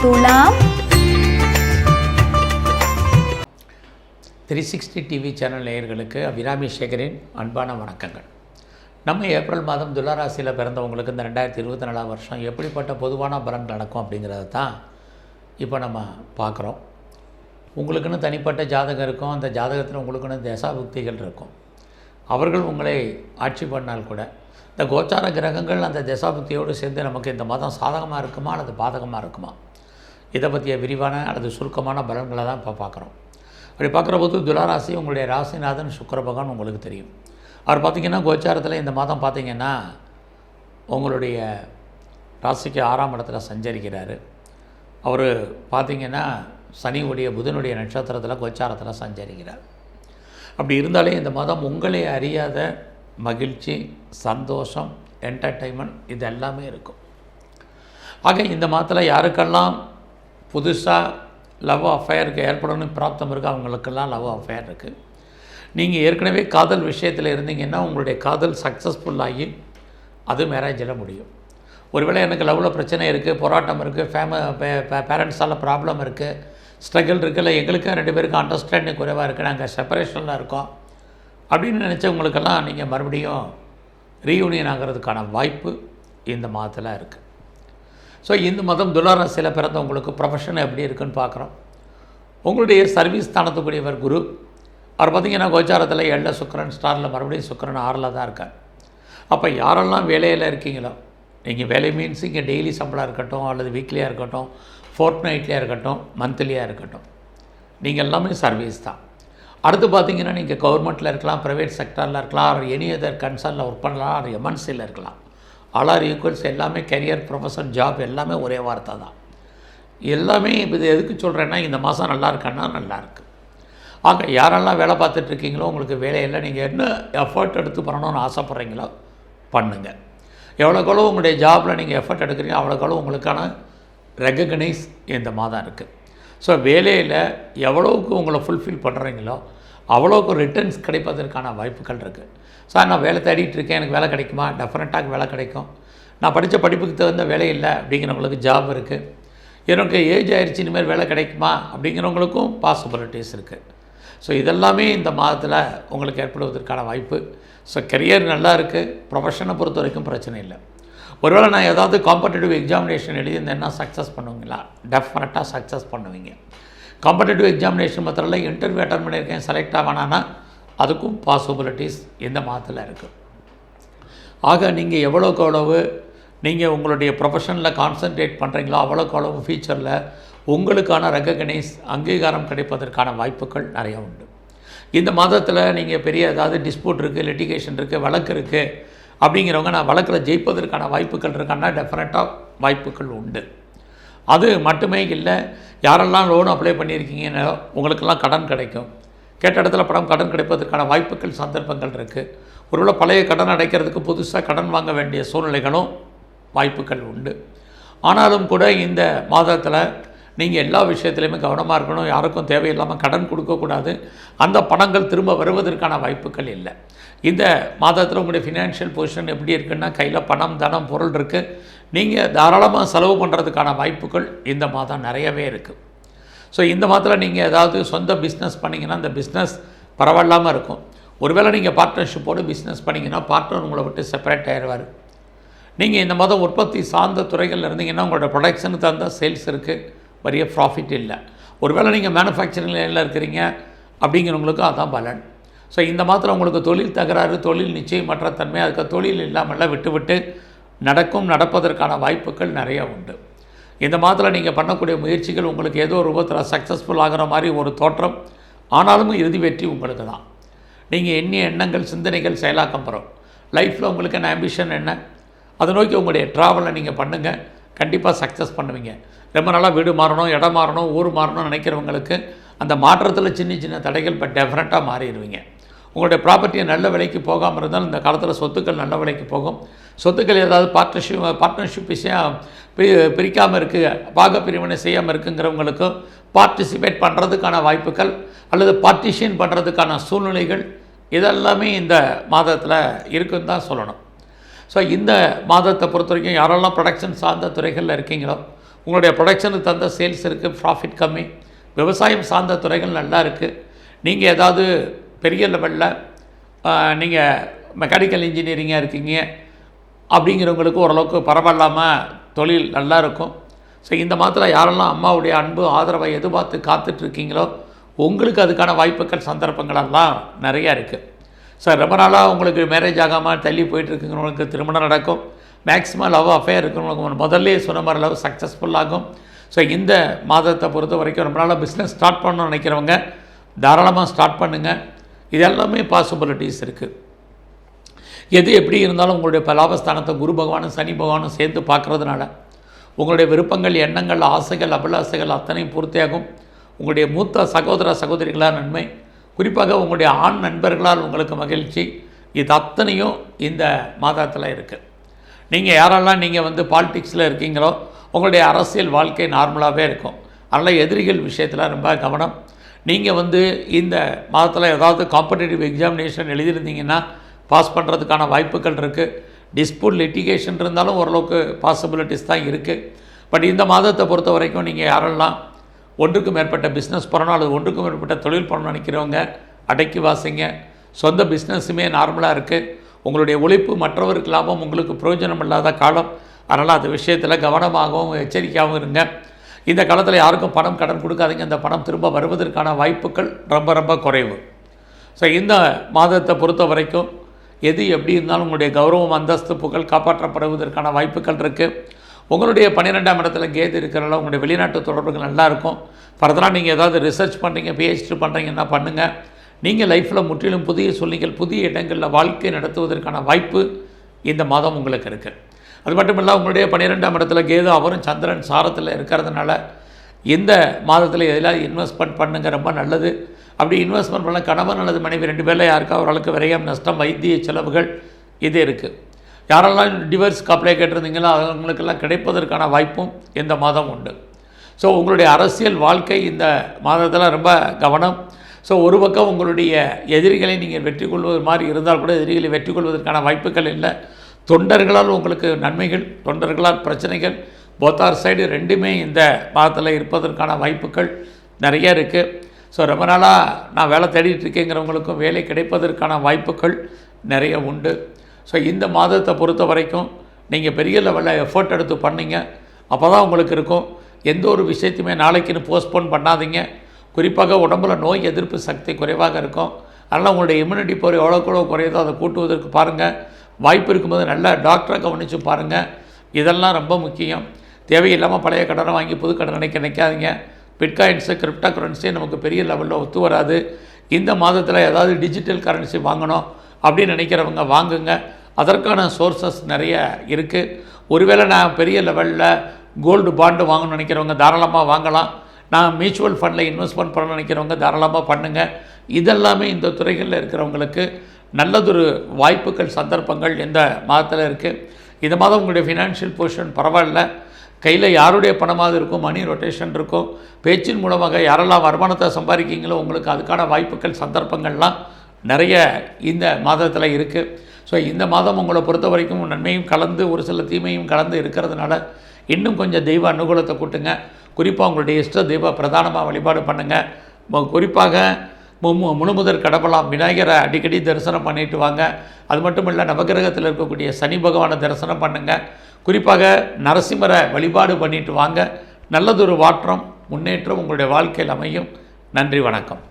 துலாம் 360 TV channel நேயர்களுக்கு அபிராமி சேகரின் அன்பான வணக்கங்கள். நம்ம ஏப்ரல் மாதம் துளாராசியில் பிறந்தவங்களுக்கு இந்த 2024 வருஷம் எப்படிப்பட்ட பொதுவான பலன் நடக்கும் அப்படிங்கிறத தான் இப்போ நம்ம பார்க்குறோம். உங்களுக்குன்னு தனிப்பட்ட ஜாதகம் இருக்கும். அந்த ஜாதகத்தில் உங்களுக்குன்னு தசாபுக்திகள் இருக்கும். அவர்கள் உங்களை ஆட்சி பண்ணால் கூட இந்த கோச்சார கிரகங்கள் அந்த தசாபுக்தியோடு சேர்ந்து நமக்கு இந்த மாதம் சாதகமாக இருக்குமா அல்லது பாதகமாக இருக்குமா, இதை பற்றிய விரிவான அல்லது சுருக்கமான பலன்களை தான் இப்போ பார்க்குறோம். அப்படி பார்க்குற போது துளாராசி உங்களுடைய ராசிநாதன் சுக்கிர பகவான் உங்களுக்கு தெரியும். அவர் பார்த்திங்கன்னா கோச்சாரத்தில் இந்த மாதம் பார்த்திங்கன்னா உங்களுடைய ராசிக்கு 6ஆம் இடத்துல சஞ்சரிக்கிறார். அவர் பார்த்திங்கன்னா சனியுடைய புதனுடைய நட்சத்திரத்தில் கோச்சாரத்தில் சஞ்சரிக்கிறார். அப்படி இருந்தாலே இந்த மாதம் உங்களை அறியாத மகிழ்ச்சி, சந்தோஷம், என்டர்டெயின்மெண்ட் இது எல்லாமே இருக்கும். ஆக இந்த மாதத்தில் யாருக்கெல்லாம் புதுசாக லவ் அஃபேருக்கு ஏற்படணும்னு பிராப்தம் இருக்குது அவங்களுக்கெல்லாம் லவ் அஃபேர் இருக்குது. நீங்கள் ஏற்கனவே காதல் விஷயத்தில் இருந்தீங்கன்னா உங்களுடைய காதல் சக்ஸஸ்ஃபுல்லாகி அது மேரேஜில் முடியும். ஒருவேளை எனக்கு லவ்வில் பிரச்சனை இருக்குது, போராட்டம் இருக்குது, பேரண்ட்ஸால் ப்ராப்ளம் இருக்குது, ஸ்ட்ரகிள் இருக்குது, இல்லை எங்களுக்கு 2 பேருக்கும் அண்டர்ஸ்டாண்டிங் குறைவாக இருக்குது, நாங்கள் செப்பரேஷனில் இருக்கோம் அப்படின்னு நினச்சவங்களுக்கெல்லாம் நீங்கள் மறுபடியும் ரீயூனியன் ஆகிறதுக்கான வாய்ப்பு இந்த மாதத்தில் இருக்குது. ஸோ இந்த மாதம் துளாராசியில் பிறந்தவங்களுக்கு ப்ரொஃபஷன் எப்படி இருக்குன்னு பார்க்குறோம். உங்களுடைய சர்வீஸ் ஸ்தானத்துக்குரியவர் குரு. அவர் பார்த்திங்கன்னா கோச்சாரத்தில் 7 சுக்கிரன் ஸ்டாரில் மறுபடியும் சுக்கிரன் 6 தான் இருக்கார். அப்போ யாரெல்லாம் வேலையில் இருக்கீங்களோ, நீங்கள் வேலை மீன்ஸ் இங்கே டெய்லி சம்பளம் இருக்கட்டும், அல்லது வீக்லியாக இருக்கட்டும், ஃபோர்ட்நைட்லியாக இருக்கட்டும், மந்த்லியாக இருக்கட்டும், நீங்கள் எல்லாமே சர்வீஸ் தான். அடுத்து பார்த்திங்கன்னா நீங்கள் கவர்மெண்ட்டில் இருக்கலாம், ப்ரைவேட் செக்டரில் இருக்கலாம், ஆர் எனி அதர் கன்சர்னில் ஒர்க் பண்ணலாம், ஆர் எம்என்சியில் இருக்கலாம். All are equals. எல்லாமே கரியர், ப்ரொஃபஷன், ஜாப் எல்லாமே ஒரே வார்த்தை தான். எல்லாமே இது எதுக்கு சொல்கிறேன்னா இந்த மாதம் நல்லா இருக்கான்னா நல்லாயிருக்கு. ஆக யாரெல்லாம் வேலை பார்த்துட்ருக்கீங்களோ உங்களுக்கு வேலையில் நீங்கள் என்ன எஃபர்ட் எடுத்து பண்ணணும்னு ஆசைப்பட்றீங்களோ பண்ணுங்கள். எவ்வளோக்களோ உங்களுடைய ஜாபில் நீங்கள் எஃபர்ட் எடுக்கிறீங்க அவ்வளோக்களோ உங்களுக்கான ரெகக்னைஸ் இந்த மாதம் இருக்குது. ஸோ வேலையில் எவ்வளோவுக்கு உங்களை ஃபுல்ஃபில் பண்ணுறீங்களோ அவ்வளோக்கு ரிட்டர்ன்ஸ் கிடைப்பதற்கான வாய்ப்புகள் இருக்குது. சார் நான் வேலை தேடிட்டு இருக்கேன், எனக்கு வேலை கிடைக்குமா? டெஃபினட்டாக வேலை கிடைக்கும். நான் படித்த படிப்புக்கு தகுந்த வேலை இல்லை அப்படிங்கிறவங்களுக்கு ஜாப் இருக்குது. எனக்கு ஏஜ் ஆயிடுச்சு, இனிமேல் வேலை கிடைக்குமா அப்படிங்கிறவங்களுக்கும் பாசிபிலிட்டிஸ் இருக்குது. ஸோ இதெல்லாமே இந்த மாதத்தில் உங்களுக்கு ஏற்படுவதற்கான வாய்ப்பு. ஸோ கெரியர் நல்லா இருக்குது. ப்ரொஃபஷனை பொறுத்த வரைக்கும் பிரச்சனை இல்லை. ஒருவேளை நான் ஏதாவது காம்படிட்டிவ் எக்ஸாமினேஷன் எழுதியிருந்தேன்னா சக்ஸஸ் பண்ணுவீங்களா? டெஃபினட்டாக சக்ஸஸ் பண்ணுவீங்க. காம்படிட்டிவ் எக்ஸாமினேஷன் மாத்திரம் இன்டர்வியூ அட்டன் பண்ணியிருக்கேன், செலக்ட் ஆவானா, அதுக்கும் பாசிபிலிட்டிஸ் இந்த மாதத்தில் இருக்குது. ஆக நீங்கள் எவ்வளோக்கு எவ்வளவு நீங்கள் உங்களுடைய ப்ரொஃபஷனில் கான்சன்ட்ரேட் பண்ணுறீங்களோ அவ்வளோக்கு அவ்வளவு ஃபியூச்சரில் உங்களுக்கான ரெகக்னைஸ் அங்கீகாரம் கிடைப்பதற்கான வாய்ப்புகள் நிறைய உண்டு. இந்த மாதத்தில் நீங்கள் பெரிய ஏதாவது டிஸ்பியூட் இருக்குது, லிட்டிகேஷன் இருக்குது, வழக்கு இருக்குது அப்படிங்கிறவங்க நான் வழக்கில் ஜெயிப்பதற்கான வாய்ப்புகள் இருக்கான்னா டெஃபினட்டாக வாய்ப்புகள் உண்டு. அது மட்டுமே இல்லை, யாரெல்லாம் லோன் அப்ளை பண்ணியிருக்கீங்கன்னு உங்களுக்கெல்லாம் கடன் கிடைக்கும். கேட்ட இடத்துல கடன் கிடைப்பதற்கான வாய்ப்புகள், சந்தர்ப்பங்கள் இருக்குது. ஒருவேளை பழைய கடன் அடைக்கிறதுக்கு புதுசாக கடன் வாங்க வேண்டிய சூழ்நிலைகளும் வாய்ப்புகள் உண்டு. ஆனாலும் கூட இந்த மாதத்தில் நீங்கள் எல்லா விஷயத்துலையுமே கவனமாக இருக்கணும். யாருக்கும் தேவையில்லாமல் கடன் கொடுக்கக்கூடாது. அந்த பணங்கள் திரும்ப வருவதற்கான வாய்ப்புகள் இல்லை. இந்த மாதத்தில் உங்களுடைய ஃபினான்ஷியல் பொசிஷன் எப்படி இருக்குன்னா கையில் பணம், தனம், பொருள் இருக்குது. நீங்கள் தாராளமாக செலவு பண்ணுறதுக்கான வாய்ப்புகள் இந்த மாதம் நிறையவே இருக்குது. ஸோ இந்த மாதத்தில் நீங்கள் ஏதாவது சொந்த பிஸ்னஸ் பண்ணிங்கன்னா அந்த பிஸ்னஸ் பரவாயில்லாமல் இருக்கும். ஒருவேளை நீங்கள் பார்ட்னர்ஷிப்போடு பிஸ்னஸ் பண்ணிங்கன்னா பார்ட்னர் உங்களை விட்டு செப்பரேட் ஆகிடுவார். நீங்கள் இந்த மாதம் உற்பத்தி சார்ந்த துறைகளில் இருந்தீங்கன்னா உங்களோட ப்ரொடக்ஷனுக்கு தகுந்த சேல்ஸ் இருக்குது, பெரிய ப்ராஃபிட் இல்லை. ஒருவேளை நீங்கள் மேனுஃபேக்சரிங் லைனில் இருக்கிறீங்க அப்படிங்கிறவங்களுக்கும் அதுதான் பலன். ஸோ இந்த மாதத்தில் உங்களுக்கு தொழில் தகராறு, தொழில் நிச்சயமற்ற தன்மை, அதுக்கு தொழில் இல்லாமல் விட்டு நடப்பதற்கான வாய்ப்புகள் நிறையா உண்டு. இந்த மாதத்தில் நீங்கள் பண்ணக்கூடிய முயற்சிகள் உங்களுக்கு ஏதோ ரூபத்தில் சக்ஸஸ்ஃபுல் ஆகிற மாதிரி ஒரு தோற்றம், ஆனாலும் இறுதி வெற்றி உங்களுக்கு தான். நீங்கள் எண்ணிய எண்ணங்கள், சிந்தனைகள் செயலாக்கம் பெறும். லைஃப்பில் உங்களுக்கு என்ன ஆம்பிஷன் என்ன, அதை நோக்கி உங்களுடைய ட்ராவலை நீங்கள் பண்ணுங்கள், கண்டிப்பாக சக்ஸஸ் பண்ணுவீங்க. ரொம்ப நாளாக வீடு மாறணும், இடம் மாறணும், ஊர் மாறணும்னு நினைக்கிறவங்களுக்கு அந்த மாற்றத்தில் சின்ன தடைகள் இப்போ டெஃபினட்டாக மாறிடுவீங்க. உங்களுடைய ப்ராப்பர்ட்டியை நல்ல விலைக்கு போகாமல் இருந்தால் இந்த காலத்தில் சொத்துக்கள் நல்ல விலைக்கு போகும். சொத்துக்கள் ஏதாவது பார்ட்னர்ஷிப் விஷயம் பிரிக்காமல் இருக்குது, பாக பிரிவினை செய்யாமல் இருக்குங்கிறவங்களுக்கும் பார்ட்டிசிபேட் பண்ணுறதுக்கான வாய்ப்புகள் அல்லது பார்ட்டிஷன் பண்ணுறதுக்கான சூழ்நிலைகள் இதெல்லாமே இந்த மாதத்தில் இருக்குன்னு தான் சொல்லணும். ஸோ இந்த மாதத்தை பொறுத்த வரைக்கும் யாரெல்லாம் ப்ரொடக்ஷன் சார்ந்த துறைகளில் இருக்கீங்களோ உங்களுடைய ப்ரொடக்ஷனுக்கு தகுந்த சேல்ஸ் இருக்குது, ப்ராஃபிட் கம்மி. விவசாயம் சார்ந்த துறைகள் நல்லா இருக்குது. நீங்கள் ஏதாவது பெரிய லெவலில் நீங்கள் மெக்கானிக்கல் இன்ஜினியரிங்காக இருக்கீங்க அப்படிங்கிறவங்களுக்கு ஓரளவுக்கு பரவாயில்லாமல் தொழில் நல்லா இருக்கும். ஸோ இந்த மாதத்தில் யாரெல்லாம் அம்மாவுடைய அன்பு ஆதரவை எதிர்பார்த்து காத்துட்ருக்கீங்களோ உங்களுக்கு அதுக்கான வாய்ப்புகள் சந்தர்ப்பங்களெல்லாம் நிறையா இருக்குது. ஸோ ரொம்ப நாளாக உங்களுக்கு மேரேஜ் ஆகாமல் தள்ளி போயிட்டுருக்குறவங்களுக்கு திருமணம் நடக்கும். மேக்ஸிமம் லவ் அஃபேர் இருக்கிறவங்களுக்கு முதல்ல சொன்ன மாதிரி லவ் சக்ஸஸ்ஃபுல்லாகும். ஸோ இந்த மாதத்தை பொறுத்த வரைக்கும் ரொம்ப நாளாக பிஸ்னஸ் ஸ்டார்ட் பண்ணணும்னு நினைக்கிறவங்க தாராளமாக ஸ்டார்ட் பண்ணுங்கள். இது எல்லாமே பாசிபிலிட்டிஸ் இருக்குது. எது எப்படி இருந்தாலும் உங்களுடைய லாபஸ்தானத்தை குரு பகவானும் சனி பகவானும் சேர்ந்து பார்க்குறதுனால உங்களுடைய விருப்பங்கள், எண்ணங்கள், ஆசைகள், அபிலாசைகள் அத்தனையும் பூர்த்தியாகும். உங்களுடைய மூத்த சகோதர சகோதரிகளால் நன்மை, குறிப்பாக உங்களுடைய ஆண் நண்பர்களால் உங்களுக்கு மகிழ்ச்சி. இது அத்தனையும் இந்த மாதத்தில் இருக்குது. நீங்கள் யாரெல்லாம் நீங்கள் பாலிடிக்ஸில் இருக்கீங்களோ உங்களுடைய அரசியல் வாழ்க்கை நார்மலாகவே இருக்கும். அதனால் எதிரிகள் விஷயத்தில் ரொம்ப கவனம். நீங்கள் இந்த மாதத்தில் ஏதாவது காம்படிட்டிவ் எக்ஸாமினேஷன் எழுதியிருந்தீங்கன்னா பாஸ் பண்ணுறதுக்கான வாய்ப்புகள் இருக்குது. டிஸ்பியூட் லிட்டிகேஷன் இருந்தாலும் ஓரளவுக்கு பாசிபிலிட்டிஸ் தான் இருக்குது. பட் இந்த மாதத்தை பொறுத்த வரைக்கும் நீங்கள் யாரெல்லாம் ஒன்றுக்கும் மேற்பட்ட பிஸ்னஸ் பண்ணணும் அல்லது ஒன்றுக்கும் மேற்பட்ட தொழில் பண்ணணும்னு நினைக்கிறவங்க அடக்கி வாசிங்க. சொந்த பிஸ்னஸுமே நார்மலாக இருக்குது. உங்களுடைய உழைப்பு மற்றவருக்கு லாபம், உங்களுக்கு பிரயோஜனம் இல்லாத காலம். அதனால் அந்த விஷயத்தில் கவனமாகவும் எச்சரிக்கையாகவும் இருங்க. இந்த காலத்தில் யாருக்கும் பணம் கடன் கொடுக்காதீங்க. அந்த பணம் திரும்ப வருவதற்கான வாய்ப்புகள் ரொம்ப ரொம்ப குறைவு. ஸோ இந்த மாதத்தை பொறுத்த வரைக்கும் எது எப்படி இருந்தாலும் உங்களுடைய கௌரவம், அந்தஸ்து, புகழ் காப்பாற்றப்படுவதற்கான வாய்ப்புகள் இருக்குது. உங்களுடைய 12ஆம் இடத்துல கேது இருக்கிறனால உங்களுடைய வெளிநாட்டு தொடர்புகள் நல்லாயிருக்கும். ஃபர்தராக நீங்கள் ஏதாவது ரிசர்ச் பண்ணுறீங்க, பிஹெச்டி பண்ணுறீங்கன்னா பண்ணுங்கள். நீங்கள் லைஃப்பில் முற்றிலும் புதிய சூழ்நிலைகள், புதிய இடங்களில் வாழ்க்கை நடத்துவதற்கான வாய்ப்பு இந்த மாதம் உங்களுக்கு இருக்குது. அது மட்டும் இல்லை, உங்களுடைய 12ஆம் இடத்துல கேது அவரும் சந்திரன் சாரத்தில் இருக்கிறதுனால இந்த மாதத்தில் எதில் இன்வெஸ்ட்மெண்ட் பண்ணுங்கள், ரொம்ப நல்லது. அப்படி இன்வெஸ்ட்மெண்ட் பண்ண கணவன் அல்லது மனைவி 2 பேரில் யாருக்கா ஓரளவுக்கு விரயம், நஷ்டம், வைத்திய செலவுகள் இது இருக்குது. யாரெல்லாம் டிவோர்ஸ்க்கு அப்ளை கேட்டிருந்தீங்களோ அவங்களுக்கெல்லாம் கிடைப்பதற்கான வாய்ப்பும் இந்த மாதம் உண்டு. ஸோ உங்களுடைய அரசியல் வாழ்க்கை இந்த மாதத்தில் ரொம்ப கவனம். ஸோ ஒரு பக்கம் உங்களுடைய எதிரிகளை நீங்கள் வெற்றி கொள்வது மாதிரி இருந்தால் கூட எதிரிகளை வெற்றி கொள்வதற்கான வாய்ப்புகள் இல்லை. தொண்டர்களால் உங்களுக்கு நன்மைகள், தொண்டர்களால் பிரச்சனைகள், போத்தார் சைடு ரெண்டுமே இந்த மாதத்தில் இருப்பதற்கான வாய்ப்புகள் நிறைய இருக்குது. ஸோ ரொம்ப நாளாக நான் வேலை தேடிட்டு இருக்கேங்கிறவங்களுக்கும் வேலை கிடைப்பதற்கான வாய்ப்புகள் நிறைய உண்டு. ஸோ இந்த மாதத்தை பொறுத்த வரைக்கும் நீங்கள் பெரிய லெவலில் எஃபர்ட் எடுத்து பண்ணிங்க, அப்போ தான் உங்களுக்கு இருக்கும். எந்த ஒரு விஷயத்தையுமே நாளைக்குன்னு போஸ்ட்போன் பண்ணாதீங்க. குறிப்பாக உடம்புல நோய் எதிர்ப்பு சக்தி குறைவாக இருக்கும். அதனால் உங்களுடைய இம்யூனிட்டி பவர் எவ்வளோ கூட குறையுதோ அதை கூட்டுவதற்கு பாருங்கள். வாய்ப்பு இருக்கும்போது நல்ல டாக்டரை கவனித்து பாருங்கள். இதெல்லாம் ரொம்ப முக்கியம். தேவையில்லாமல் பழைய கடனை வாங்கி புது கடனை நினைக்காதீங்க. பிட்காயின்ஸு, கிரிப்டோ கரன்சி நமக்கு பெரிய லெவலில் ஒத்து வராது. இந்த மாதத்தில் ஏதாவது டிஜிட்டல் கரன்சி வாங்கணும் அப்படின்னு நினைக்கிறவங்க வாங்குங்க. அதற்கான சோர்சஸ் நிறைய இருக்குது. ஒருவேளை நான் பெரிய லெவலில் கோல்டு பாண்டு வாங்கணும்னு நினைக்கிறவங்க தாராளமாக வாங்கலாம். நான் மியூச்சுவல் ஃபண்டில் இன்வெஸ்ட்மெண்ட் பண்ண நினைக்கிறவங்க தாராளமாக பண்ணுங்கள். இதெல்லாமே இந்த துறைகளில் இருக்கிறவங்களுக்கு நல்லதொரு வாய்ப்புகள், சந்தர்ப்பங்கள் இந்த மாதத்தில் இருக்குது. இந்த மாதம் உங்களுடைய ஃபினான்ஷியல் பொசிஷன் பரவாயில்ல. கையில் யாருடைய பணமாக இருக்கும், மணி ரொட்டேஷன் இருக்கும். பேச்சின் மூலமாக யாரெல்லாம் வருமானத்தை சம்பாதிக்கிங்களோ உங்களுக்கு அதுக்கான வாய்ப்புகள், சந்தர்ப்பங்கள்லாம் நிறைய இந்த மாதத்தில் இருக்குது. ஸோ இந்த மாதம் உங்களை பொறுத்த வரைக்கும் நன்மையும் கலந்து ஒரு சில தீமையும் கலந்து இருக்கிறதுனால இன்னும் கொஞ்சம் தெய்வ அனுகூலத்தை கூட்டுங்க. குறிப்பாக உங்களுடைய இஷ்ட தெய்வ பிரதானமாக வழிபாடு பண்ணுங்கள். குறிப்பாக முழுமுதற் கடவுளாம் விநாயகரை அடிக்கடி தரிசனம் பண்ணிட்டு வாங்க. அது மட்டும் இல்லை, நவகிரகத்தில் இருக்கக்கூடிய சனி பகவானை தரிசனம் பண்ணுங்கள். குறிப்பாக நரசிம்மரை வழிபாடு பண்ணிட்டு வாங்க. நல்லதொரு மாற்றம், முன்னேற்றம் உங்களுடைய வாழ்க்கையில் அமையும். நன்றி, வணக்கம்.